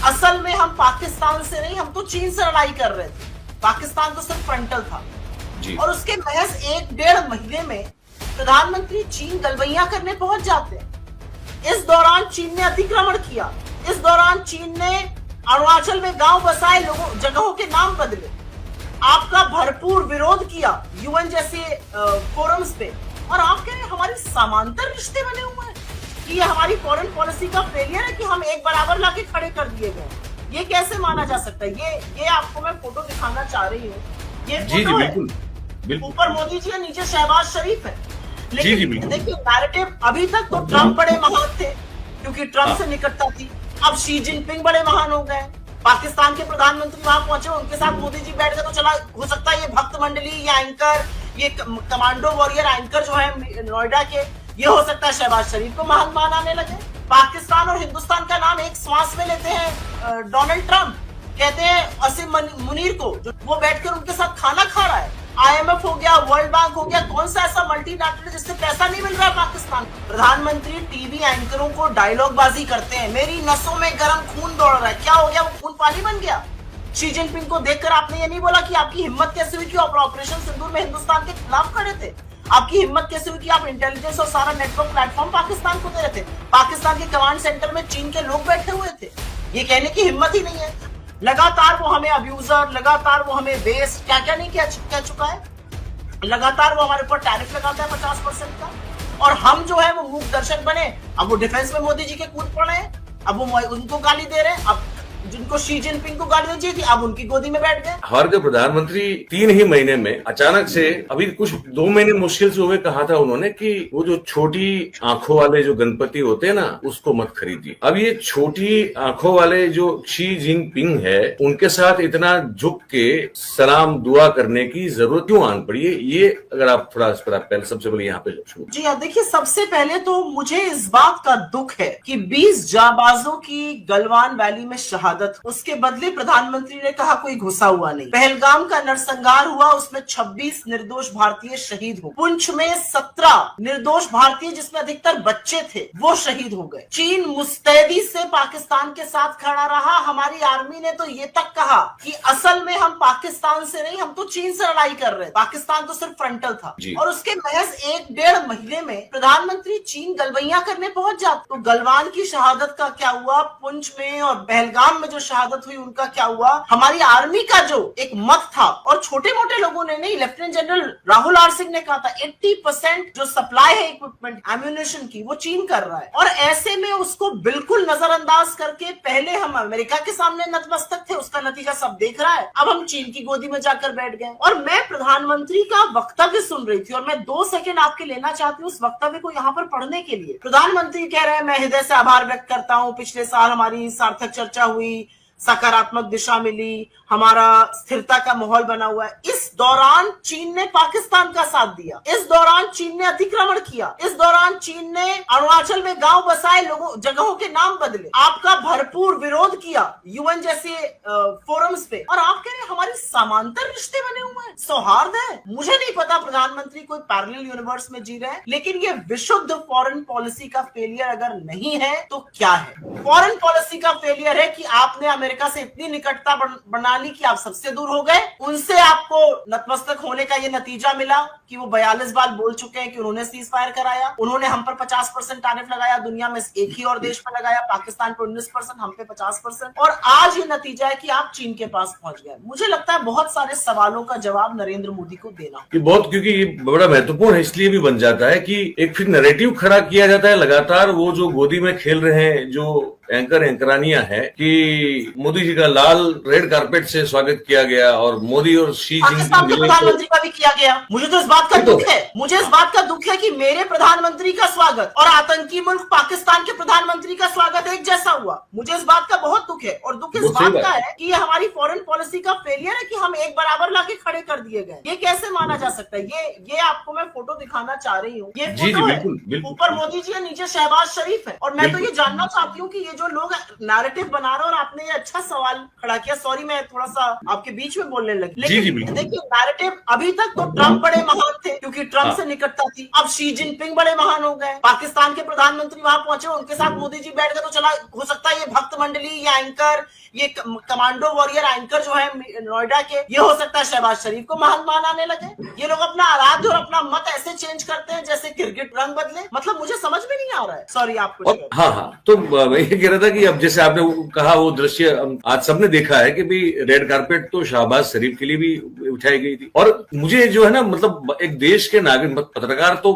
असल में हम पाकिस्तान से नहीं, हम तो चीन से लड़ाई कर रहे थे। पाकिस्तान तो सिर्फ फ्रंटल था जी। और उसके महज 1-1.5 महीने में प्रधानमंत्री चीन गलबैया करने पहुंच जाते हैं। इस दौरान चीन ने अतिक्रमण किया, इस दौरान चीन ने अरुणाचल में गांव बसाए, लोगों जगहों के नाम बदले, आपका भरपूर विरोध किया यूएन जैसे फोरम्स पे, और आप कह रहे हैं हमारी समांतर रिश्ते बने हुए हैं कि ये हमारी फॉरेन पॉलिसी का फेलियर है कि हम एक बराबर लाके खड़े कर दिए गए। ये कैसे माना जा सकता है? ये आपको मैं फोटो दिखाना चाह रही हूँ। ये जी फोटो है, बिल्कुल। ऊपर मोदी जी है, नीचे शहबाज शरीफ है। जी, लेकिन देखिए नैरेटिव, अभी तक तो ट्रंप बड़े महान थे क्योंकि ट्रंप से निकटता थी। अब शी जिनपिंग बड़े महान हो गए, पाकिस्तान के प्रधानमंत्री वहां पहुंचे, उनके साथ मोदी जी बैठ गए, तो चला हो सकता है ये भक्त मंडली, ये एंकर, ये कमांडो वॉरियर एंकर जो है नोएडा के, ये हो सकता है शहबाज शरीफ को महान मानने लगे। पाकिस्तान और हिंदुस्तान का नाम एक श्वास में लेते हैं डोनाल्ड ट्रंप, कहते हैं असीम मुनीर को, जो वो बैठकर उनके साथ खाना खा रहा है। IMF हो गया, वर्ल्ड बैंक हो गया, कौन सा ऐसा मल्टीनेशनल जिससे पैसा नहीं मिल रहा है पाकिस्तान? प्रधानमंत्री टीवी एंकरों को डायलॉग बाजी करते हैं, मेरी नसों में गर्म खून दौड़ रहा है। क्या हो गया? वो खून पानी बन गया। शी जिनपिंग को देखकर आपने ये नहीं बोला कि आपकी हिम्मत कैसे हुई कि ऑपरेशन सिंदूर में हिंदुस्तान के खिलाफ खड़े थे? आपकी हिम्मत कैसे हुई कि आप इंटेलिजेंस और सारा नेटवर्क प्लेटफॉर्म पाकिस्तान को दे रहे थे? पाकिस्तान के कमांड सेंटर में चीन के लोग बैठे हुए थे। ये कहने की हिम्मत ही नहीं है। लगातार वो हमें अब्यूजर, लगातार वो हमें वेस्ट, क्या क्या नहीं कह चुका है। लगातार वो हमारे ऊपर टैरिफ लगाता है 50% का, और हम जो है वो मूक दर्शक बने। अब वो डिफेंस में मोदी जी के कूद पड़े हैं, अब वो उनको गाली दे रहे हैं। अब जिनको शी जिनपिंग को गाली दी थी, अब उनकी गोदी में बैठ गए। हमारे के प्रधानमंत्री 3 ही महीने में अचानक से, अभी कुछ 2 महीने मुश्किल से हुए, कहा था उन्होंने कि वो जो छोटी आंखों वाले जो गणपति होते हैं ना, उसको मत खरीदिए। अब ये छोटी आंखों वाले जो शी जिनपिंग है, उनके साथ इतना झुक के सलाम दुआ करने की जरूरत क्यों आन पड़ी है? ये अगर आप थोड़ा इस पर पहले, सबसे पहले यहाँ पे शुरू। जी हाँ, देखिए सबसे पहले तो मुझे इस बात का दुख है कि 20 जाबाजों की गलवान वैली में शहादत, उसके बदले प्रधानमंत्री ने कहा कोई घुसा हुआ नहीं। पहलगाम का नरसंहार हुआ, उसमें 26 निर्दोष भारतीय शहीद हुए। पुंछ में 17 निर्दोष भारतीय, जिसमें अधिकतर बच्चे थे, वो शहीद हो गए। चीन मुस्तैदी से पाकिस्तान के साथ खड़ा रहा। हमारी आर्मी ने तो ये तक कहा कि असल में हम पाकिस्तान से नहीं, हम तो चीन से लड़ाई कर रहे थे। पाकिस्तान तो सिर्फ फ्रंटल था। और उसके महज 1-1.5 महीने में प्रधानमंत्री चीन गलबैया करने पहुंच जाते। तो गलवान की शहादत का क्या हुआ? पुंछ में और पहलगाम में जो शहादत हुई उनका क्या हुआ? हमारी आर्मी का जो एक मत था, और छोटे मोटे लोगों ने नहीं, lieutenant general Rahul R Singh ने कहा था 80% जो सप्लाई है इक्विपमेंट एम्यूनिशन की, वो चीन कर रहा है। और ऐसे में उसको बिल्कुल नजरअंदाज करके पहले हम अमेरिका के सामने नतमस्तक थे, उसका नतीजा सब देख रहा है। अब हम चीन की गोदी में जाकर बैठ गए। और मैं प्रधानमंत्री का वक्तव्य सुन रही थी, और मैं 2 सेकंड आपके लेना चाहती हूँ उस वक्तव्य को यहाँ पर पढ़ने के लिए। प्रधानमंत्री कह रहे हैं, मैं हृदय से आभार व्यक्त करता हूँ, पिछले साल हमारी सार्थक चर्चा हुई, सकारात्मक दिशा मिली, हमारा स्थिरता का माहौल बना हुआ है। इस दौरान चीन ने पाकिस्तान का साथ दिया, इस दौरान चीन ने अतिक्रमण किया, इस दौरान चीन ने अरुणाचल में गांव बसाए, लोगों जगहों के नाम बदले, आपका भरपूर विरोध किया यूएन जैसे फोरम्स पे, और आप कह रहे हैं हमारी समांतर रिश्ते बने हुए हैं, सौहार्द है। मुझे नहीं पता प्रधानमंत्री कोई पैरेलल यूनिवर्स में जी रहे हैं, लेकिन ये विशुद्ध फॉरेन पॉलिसी का फेलियर अगर नहीं है तो क्या है? फॉरेन पॉलिसी का फेलियर है कि आपने अमेरिका से इतनी निकटता बना ली कि आप सबसे दूर हो गए। उनसे आपको नतमस्तक होने का ये नतीजा मिला कि वो 42 बार बोल चुके हैं कि उन्होंने सीज फायर कराया, उन्होंने हम पर 50% टैरिफ लगाया, दुनिया में एक ही और देश पर लगाया, पाकिस्तान पर 19%, हम पे 50%, और आज ये नतीजा है कि आप चीन के पास पहुंच गए। मुझे लगता है बहुत सारे सवालों का जवाब नरेंद्र मोदी को देना बहुत, क्योंकि ये बड़ा महत्वपूर्ण है, इसलिए भी बन जाता है कि एक फिर नैरेटिव खड़ा किया जाता है लगातार। वो जो गोदी में खेल रहे हैं जो एंकरानियां है कि मोदी जी का लाल रेड कारपेट से स्वागत किया गया, और मोदी और शी पाकिस्तान के प्रधानमंत्री का भी किया गया। मुझे तो इस बात का दुख है, मुझे इस बात का दुख है कि मेरे प्रधानमंत्री का स्वागत और आतंकी मुल्क पाकिस्तान के प्रधानमंत्री का स्वागत एक जैसा हुआ। मुझे इस बात का बहुत दुख है, और दुख इस बात का है कि ये हमारी फॉरेन पॉलिसी का फेलियर है कि हम एक बराबर लाके खड़े कर दिए गए। ये कैसे माना जा सकता है? ये आपको मैं फोटो दिखाना चाह रही हूँ। ये फोटो है, ऊपर मोदी जी है, नीचे शहबाज शरीफ है, और मैं तो ये जानना चाहती हूँ कि ये जो लोग नैरेटिव बना रहे हैं, और आपने ये अच्छा सवाल खड़ा किया, सॉरी मैं थोड़ा सा आपके बीच में बोलने लगी, लेकिन देखिए नैरेटिव अभी तक तो ट्रम्प बड़े महान थे क्योंकि ट्रम्प से निकटता थी, अब शी जिनपिंग बड़े महान हो गए, पाकिस्तान के प्रधानमंत्री वहां पहुंचे, उनके साथ मोदी जी बैठ गए, तो चला हो सकता है ये भक्त मंडली, ये एंकर, ये कमांडो वॉरियर एंकर जो है नोएडा के, ये हो सकता है शहबाज शरीफ को महान मानने लगे। ये लोग अपना आराध्य और अपना मत ऐसे चेंज करते हैं जैसे क्रिकेट रंग बदले, मतलब मुझे समझ में नहीं आ रहा है, सॉरी आपको। हाँ, तो मैं ये कह रहा था कि अब जैसे आपने कहा वो दृश्य आज सबने देखा है कि भाई रेड कारपेट तो शहबाज शरीफ के लिए भी उठाई गई थी, और मुझे जो है ना, मतलब एक देश के नागरिक, पत्रकार तो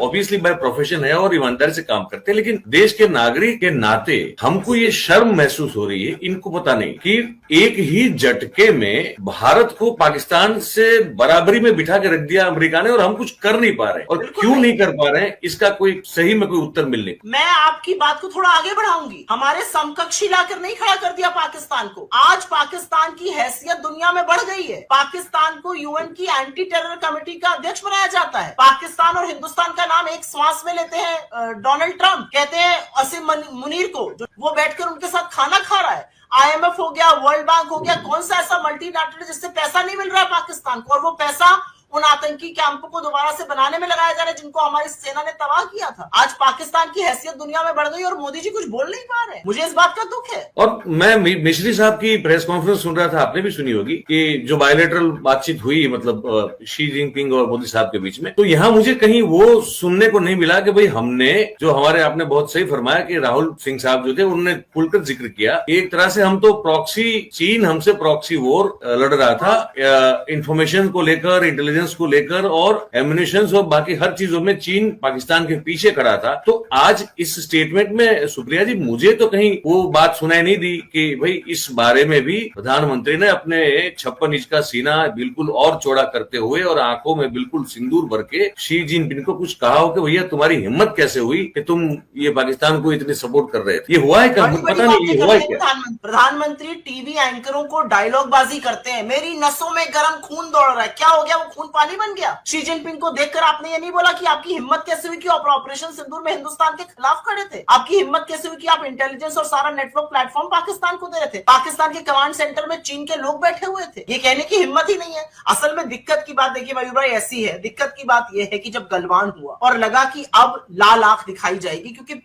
ऑब्वियसली बाय प्रोफेशन है और ईमानदारी से काम करते हैं, लेकिन देश के नागरिक के नाते हमको ये शर्म महसूस हो रही है, इनको पता नहीं कि एक ही झटके में भारत को पाकिस्तान से बराबरी में बिठा के रख दिया अमेरिका ने, और हम कुछ कर नहीं पा रहे, और क्यों नहीं कर पा रहे हैं इसका कोई सही में कोई उत्तर मिलने। मैं आपकी बात को थोड़ा आगे बढ़ाऊंगी, हमारे समकक्षी लाकर नहीं खड़ा कर दिया पाकिस्तान को, आज पाकिस्तान की हैसियत दुनिया में बढ़ गई है, पाकिस्तान को यूएन की एंटी टेरर कमेटी का अध्यक्ष बनाया जाता है, पाकिस्तान और हिंदुस्तान का नाम एक श्वास में लेते हैं डोनाल्ड ट्रंप, कहते हैं असीम मुनीर को, वो बैठकर उनके साथ खाना खा रहा है, IMF हो गया, वर्ल्ड बैंक हो गया, कौन सा ऐसा मल्टीलैटरल जिससे पैसा नहीं मिल रहा है पाकिस्तान को, और वो पैसा उन आतंकी कैंपों को दोबारा से बनाने में लगाया जा रहा है जिनको हमारी सेना ने तबाह किया था। आज पाकिस्तान की हैसियत दुनिया में बढ़ गई और मोदी जी कुछ बोल नहीं पा रहे, मुझे इस बात का दुख है। और मैं मिश्री साहब की प्रेस कॉन्फ्रेंस सुन रहा था, आपने भी सुनी होगी, कि जो बायलैटरल बातचीत हुई मतलब शी जिनपिंग और मोदी साहब के बीच में, तो यहाँ मुझे कहीं वो सुनने को नहीं मिला कि भाई हमने जो हमारे, आपने बहुत सही फरमाया कि राहुल सिंह साहब जो थे उन्होंने खुलकर जिक्र किया, एक तरह से हम तो प्रॉक्सी, चीन हमसे प्रॉक्सी वॉर लड़ रहा था, इंफॉर्मेशन को लेकर, इंटेलिजेंस को लेकर और एम्युनिशन और बाकी हर चीजों में चीन पाकिस्तान के पीछे खड़ा था। तो आज इस स्टेटमेंट में सुप्रिया जी मुझे तो कहीं वो बात सुनाई नहीं दी कि भाई इस बारे में भी प्रधानमंत्री ने अपने 56 इंच का सीना बिल्कुल और चौड़ा करते हुए और आंखों में बिल्कुल सिंदूर भर के शी जिनपिंग को कुछ कहा हो कि भैया तुम्हारी हिम्मत कैसे हुई कि तुम ये पाकिस्तान को इतनी सपोर्ट कर रहे थे। ये हुआ है क्या? पता नहीं ये हुआ है क्या? प्रधानमंत्री टीवी एंकरों को डायलॉग बाजी करते हैं, मेरी नसों में गर्म खून दौड़ रहा है, क्या हो गया? वो खून पानी बन गया। शी जिनपिंग को देखकर आपने ये नहीं बोला कि आपकी हिम्मत कैसे हुई कि आप ऑपरेशन सिंदूर में हिंदुस्तान के खिलाफ खड़े थे? आपकी हिम्मत कैसे हुई कि आप इंटेलिजेंस और सारा नेटवर्क प्लेटफॉर्म पाकिस्तान को दे रहे थे? पाकिस्तान के कमांड सेंटर में चीन के लोग बैठे हुए थे। ये कहने की हिम्मत ही नहीं है। असल में दिक्कत की बात देखिए मयूर भाई ऐसी है, दिक्कत की बात यह है कि जब गलवान हुआ और लगा कि अब लाल आंख दिखाई जाएगी, क्योंकि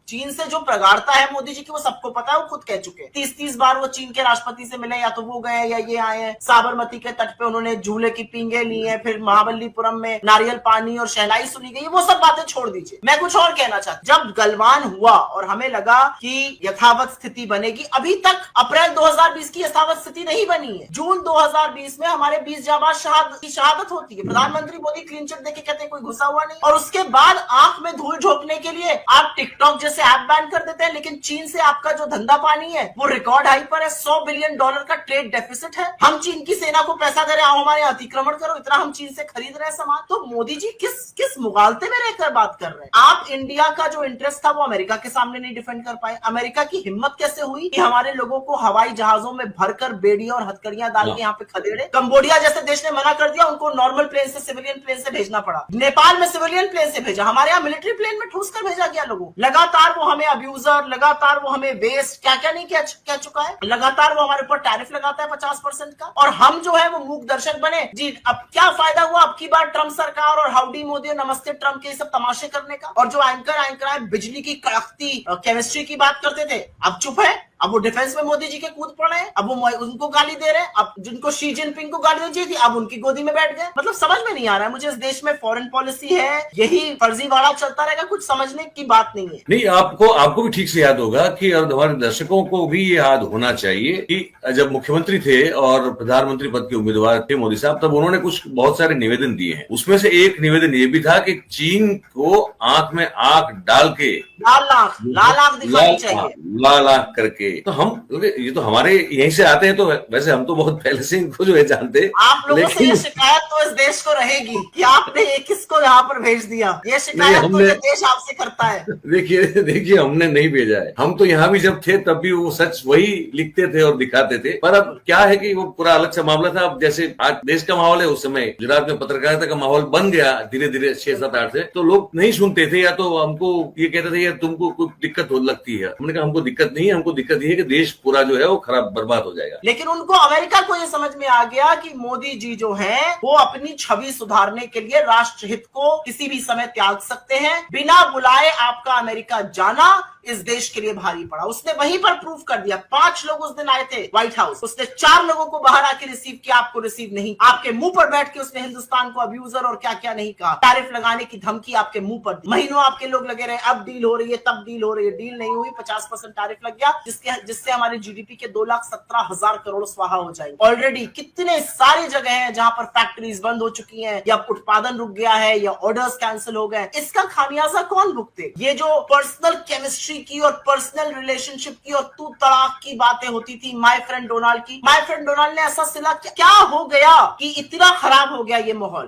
चीन से जो प्रगाढ़ता है मोदी जी की वो सबको पता है, वो खुद कह चुके हैं। 30-30 बार वो चीन के राष्ट्रपति से मिले, या तो वो गए या ये आए हैं। साबरमती के तट पे उन्होंने झूले की पींगे ली है, फिर महाबलीपुरम में नारियल पानी और शहनाई सुनी गई, वो सब बातें छोड़ दीजिए। मैं कुछ और कहना चाहता, जब गलवान हुआ और हमें लगा कि यथावत स्थिति बनेगी, अभी तक अप्रैल 2020 की यथावत स्थिति नहीं बनी है। जून 2020 में हमारे 20 जाबाज की शहादत होती है। प्रधानमंत्री मोदी क्लीन चिट देके कहते हैं कोई घुसा हुआ नहीं, और उसके बाद आंख में धूल झोंकने के लिए आप टिकटॉक जैसे ऐप बैन कर देते हैं। लेकिन चीन से आपका जो धंधा पानी है वो रिकॉर्ड हाई पर है। $100 बिलियन का ट्रेड डेफिसिट है। हम चीन की सेना को पैसा दे रहे हैं, आओ हमारे अतिक्रमण करो, इतना हम चीन से खरीद रहे हैं सामान। तो मोदी जी किस मुगालते में रहकर बात कर रहे हैं? आप इंडिया का जो इंटरेस्ट था वो अमेरिका के सामने नहीं डिफेंड कर पाए। अमेरिका की हिम्मत कैसे हुई कि हमारे लोगों को हवाई जहाजों में भरकर बेड़ियां और हथकड़ियां डाल के यहाँ पे खदेड़े? कंबोडिया जैसे देश ने मना कर दिया, उनको नॉर्मल प्लेन से सिविलियन प्लेन से भेजना पड़ा। नेपाल में सिविलियन प्लेन से भेजा, हमारे यहाँ मिलिट्री प्लेन में ठूस कर भेजा गया लोगों। लगातार वो हमें अब्यूजर, लगातार वो हमें वेस्ट, क्या क्या नहीं कह चुका है। लगातार वो हमारे ऊपर टैरिफ लगाता है 50% का, और हम जो है वो मूक दर्शक बने। जी अब क्या फायदा हुआ अब की बार ट्रम्प सरकार और हाउडी मोदी और नमस्ते ट्रम्प के सब तमाशे करने का? और जो एंकर बिजली की कड़कती केमिस्ट्री की बात करते थे, अब चुप है। अब वो डिफेंस में मोदी जी के कूद पड़े हैं, अब वो उनको गाली दे रहे हैं। अब जिनको शी जिनपिंग को गाली दी थी अब उनकी गोदी में बैठ गए। मतलब समझ में नहीं आ रहा है मुझे, इस देश में फॉरेन पॉलिसी है, यही फर्जीवाड़ा चलता रहेगा, कुछ समझने की बात नहीं है। नहीं, आपको भी ठीक से याद होगा कि और हमारे दर्शकों को भी ये याद होना चाहिए कि जब मुख्यमंत्री थे और प्रधानमंत्री पद के उम्मीदवार थे मोदी साहब, तब उन्होंने कुछ बहुत सारे निवेदन दिए हैं। उसमें से एक निवेदन ये भी था कि चीन को आंख में आंख डाल के लाल आंख दिखानी चाहिए, लाल आंख करके जाएंगे। तो हम, ये तो हमारे यहीं से आते हैं, तो वैसे हम तो बहुत पहले से इनको जो है जानते। आप लोगों से ये शिकायत तो इस देश को रहेगी कि आपने ये किसको यहाँ पर भेज दिया। ये शिकायत तो ये देश आपसे करता है। देखिए हमने नहीं भेजा है। हम तो यहाँ भी जब थे तब भी वो सच वही लिखते थे और दिखाते थे। पर अब क्या है कि वो पूरा अलग सा मामला था। अब जैसे आज देश का माहौल है, उस समय गुजरात में पत्रकारिता का माहौल बन गया धीरे धीरे 6-7-8 से, तो लोग नहीं सुनते थे या तो हमको ये कहते थे यार तुमको कोई दिक्कत हो लगती है। हमने कहा हमको दिक्कत नहीं है, हमको दिक्कत ये है कि देश पूरा जो है वो खराब बर्बाद हो जाएगा। लेकिन उनको, अमेरिका को ये समझ में आ गया कि मोदी जी जो है वो अपनी छवि सुधारने के लिए राष्ट्रहित को किसी भी समय त्याग सकते हैं। बिना बुलाए आपका अमेरिका जाना इस देश के लिए भारी पड़ा। उसने वहीं पर प्रूफ कर दिया। 5 लोग उस दिन आए थे व्हाइट हाउस, उसने 4 लोगों को बाहर आके रिसीव किया, आपको रिसीव नहीं। आपके मुंह पर बैठ के उसने हिंदुस्तान को अब्यूजर और क्या क्या नहीं कहा। टैरिफ लगाने की धमकी आपके मुंह पर दी। महीनों आपके लोग लगे रहे, अब डील हो रही है, तब डील हो रही है, डील नहीं हुई। 50% टैरिफ लग गया, जिससे हमारे जीडीपी के 2,17,000 करोड़ स्वाहा हो जाएंगे। ऑलरेडी कितने सारी जगह हैं जहां पर फैक्ट्रीज बंद हो चुकी हैं, या उत्पादन रुक गया है, या ऑर्डर्स कैंसिल हो गए। इसका खामियाजा कौन भुगते? ये जो पर्सनल केमिस्ट्री की और पर्सनल रिलेशनशिप की और तू तड़ाक की बातें होती थी माय फ्रेंड डोनाल्ड की। माय फ्रेंड डोनाल्ड ने ऐसा सिला, क्या हो गया कि इतना खराब हो गया ये माहौल?